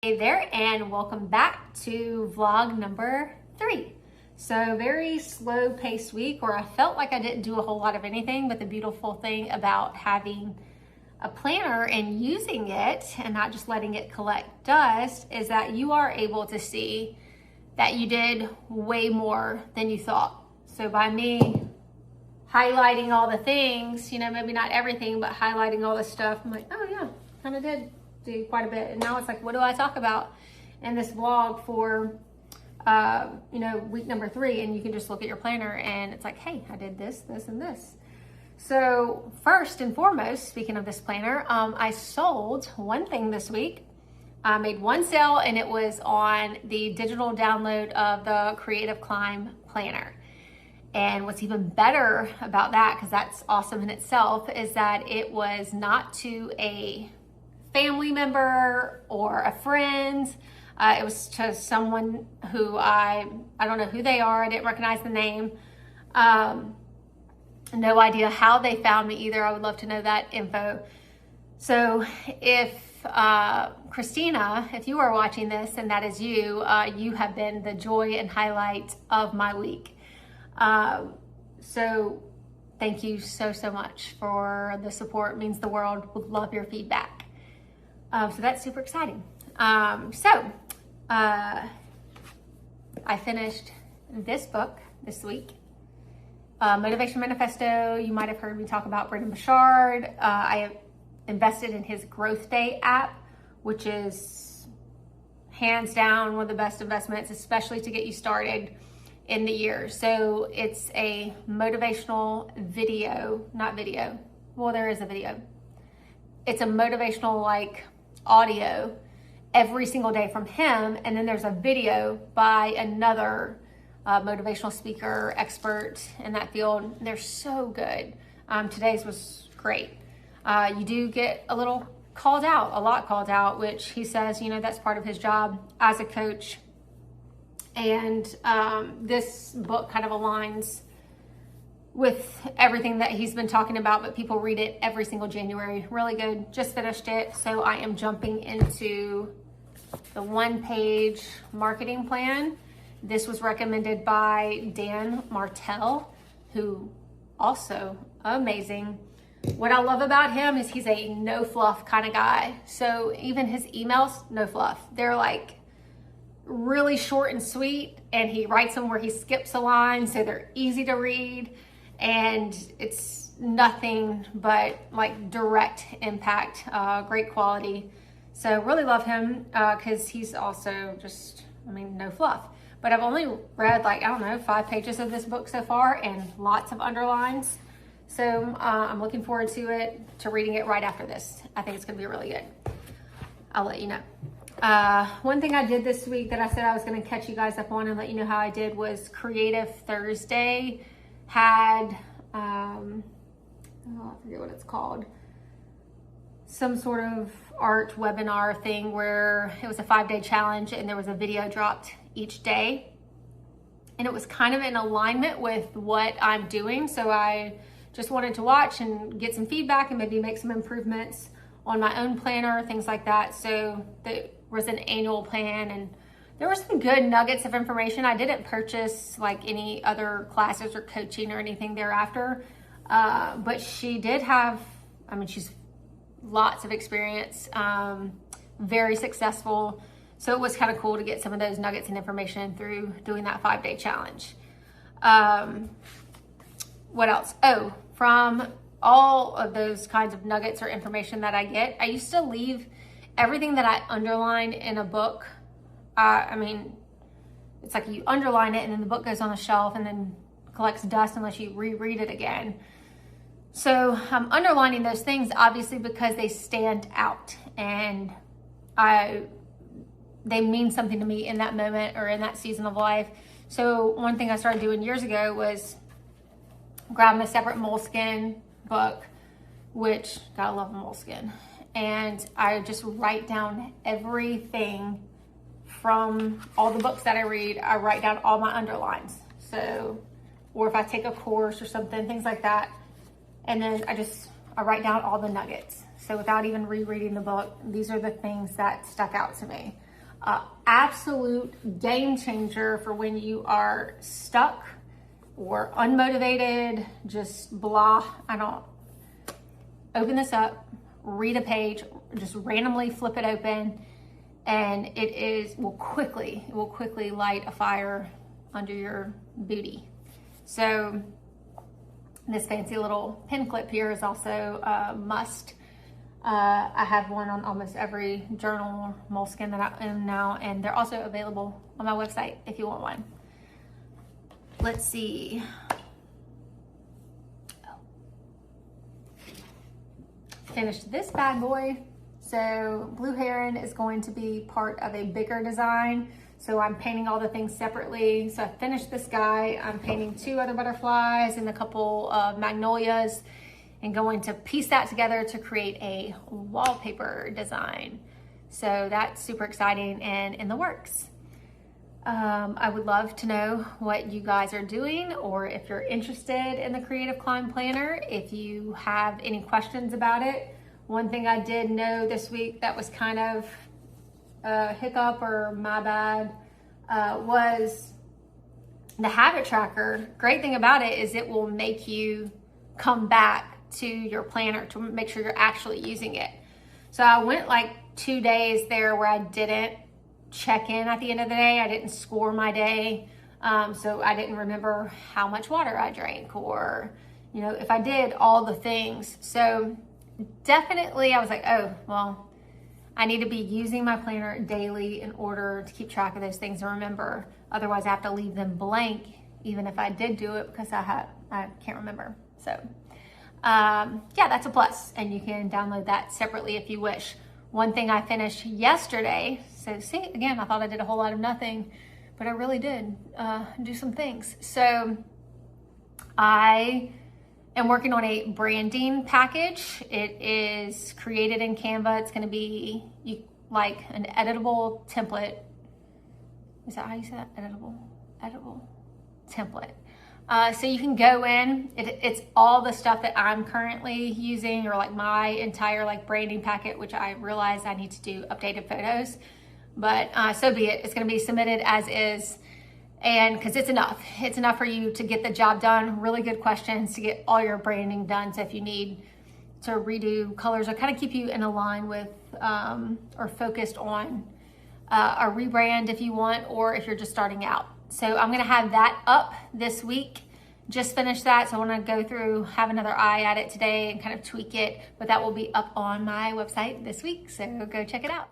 Hey there, and welcome back to vlog number 3. So very slow paced week where I felt like I didn't do a whole lot of anything, but the beautiful thing about having a planner and using it and not just letting it collect dust is that you are able to see that you did way more than you thought. So by me highlighting all the things, maybe not everything, but highlighting all the stuff, I'm like, oh yeah, kind of did do quite a bit. And now it's like, what do I talk about in this vlog for week number 3? And you can just look at your planner and it's like, hey, I did this, this, and this. So first and foremost, speaking of this planner, I sold one thing this week. I made one sale, and it was on the digital download of the Creative Climb planner. And what's even better about that, because that's awesome in itself, is that it was not to a family member or a friend. It was to someone who I don't know who they are. I didn't recognize the name. No idea how they found me either. I would love to know that info. So if Christina, if you are watching this and that is you, you have been the joy and highlight of my week. So thank you so much for the support. It means the world. Would love your feedback. So that's super exciting. I finished this book this week, Motivation Manifesto. You might have heard me talk about Brendon Burchard. I have invested in his Growth Day app, which is hands down one of the best investments, especially to get you started in the year. So it's a motivational there is a video. It's a motivational audio every single day from him, and then there's a video by another motivational speaker expert in that field. They're so good. Today's was great. You do get a lot called out, which he says, that's part of his job as a coach. And this book kind of aligns with everything that he's been talking about, but people read it every single January. Really good. Just finished it. So I am jumping into the 1-page marketing plan. This was recommended by Dan Martell, who also amazing. What I love about him is he's a no fluff kind of guy. So even his emails, no fluff. They're really short and sweet, and he writes them where he skips a line, so they're easy to read, and it's nothing but direct impact, great quality. So really love him because he's also just, no fluff. But I've only read 5 pages of this book so far, and lots of underlines. So I'm looking forward to reading it right after this. I think it's gonna be really good. I'll let you know. One thing I did this week that I said I was going to catch you guys up on and let you know how I did was Creative Thursday had, I forget what it's called, some sort of art webinar thing where it was a 5-day challenge and there was a video dropped each day. And it was kind of in alignment with what I'm doing. So I just wanted to watch and get some feedback and maybe make some improvements on my own planner, things like that. So there was an annual plan, and there were some good nuggets of information. I didn't purchase any other classes or coaching or anything thereafter, but she did have, she's lots of experience, very successful. So it was kind of cool to get some of those nuggets and information through doing that 5-day challenge. What else? Oh, from all of those kinds of nuggets or information that I get, I used to leave everything that I underline in a book. It's like you underline it and then the book goes on the shelf and then collects dust unless you reread it again. So I'm underlining those things obviously because they stand out and they mean something to me in that moment or in that season of life. So one thing I started doing years ago was grabbing a separate Moleskine book, which gotta love Moleskine, and I just write down everything from all the books that I read. I write down all my underlines. So, or if I take a course or something, things like that, and then I write down all the nuggets. So without even rereading the book, these are the things that stuck out to me. Absolute game changer for when you are stuck or unmotivated, just blah. I don't open this up, read a page, just randomly flip it open, and it will quickly light a fire under your booty. So this fancy little pin clip here is also a must. I have one on almost every journal moleskin that I own now, and they're also available on my website if you want one. Let's see. Finished this bad boy. So Blue Heron is going to be part of a bigger design. So I'm painting all the things separately. So I finished this guy. I'm painting 2 other butterflies and a couple of magnolias, and going to piece that together to create a wallpaper design. So that's super exciting and in the works. I would love to know what you guys are doing, or if you're interested in the Creative Climb Planner, if you have any questions about it. One thing I did know this week that was kind of a hiccup or my bad was the habit tracker. Great thing about it is it will make you come back to your planner to make sure you're actually using it. So I went like 2 days there where I didn't check in at the end of the day. I didn't score my day. So I didn't remember how much water I drank, or, you know, if I did all the things. So definitely I was like, oh, well, I need to be using my planner daily in order to keep track of those things and remember. Otherwise I have to leave them blank, even if I did do it, because I can't remember. So yeah, that's a plus, and you can download that separately if you wish. One thing I finished yesterday, so see, again, I thought I did a whole lot of nothing, but I really did do some things. So I am working on a branding package. It is created in Canva. It's gonna be like an editable template. Is that how you say that? Editable template. So you can go in, it's all the stuff that I'm currently using, or like my entire like branding packet, which I realize I need to do updated photos, but so be it. It's going to be submitted as is, and because it's enough for you to get the job done. Really good questions to get all your branding done. So if you need to redo colors or kind of keep you in a line with or focused on a rebrand if you want, or if you're just starting out. So I'm gonna have that up this week. Just finished that, so I wanna go through, have another eye at it today and kind of tweak it, but that will be up on my website this week, so go check it out.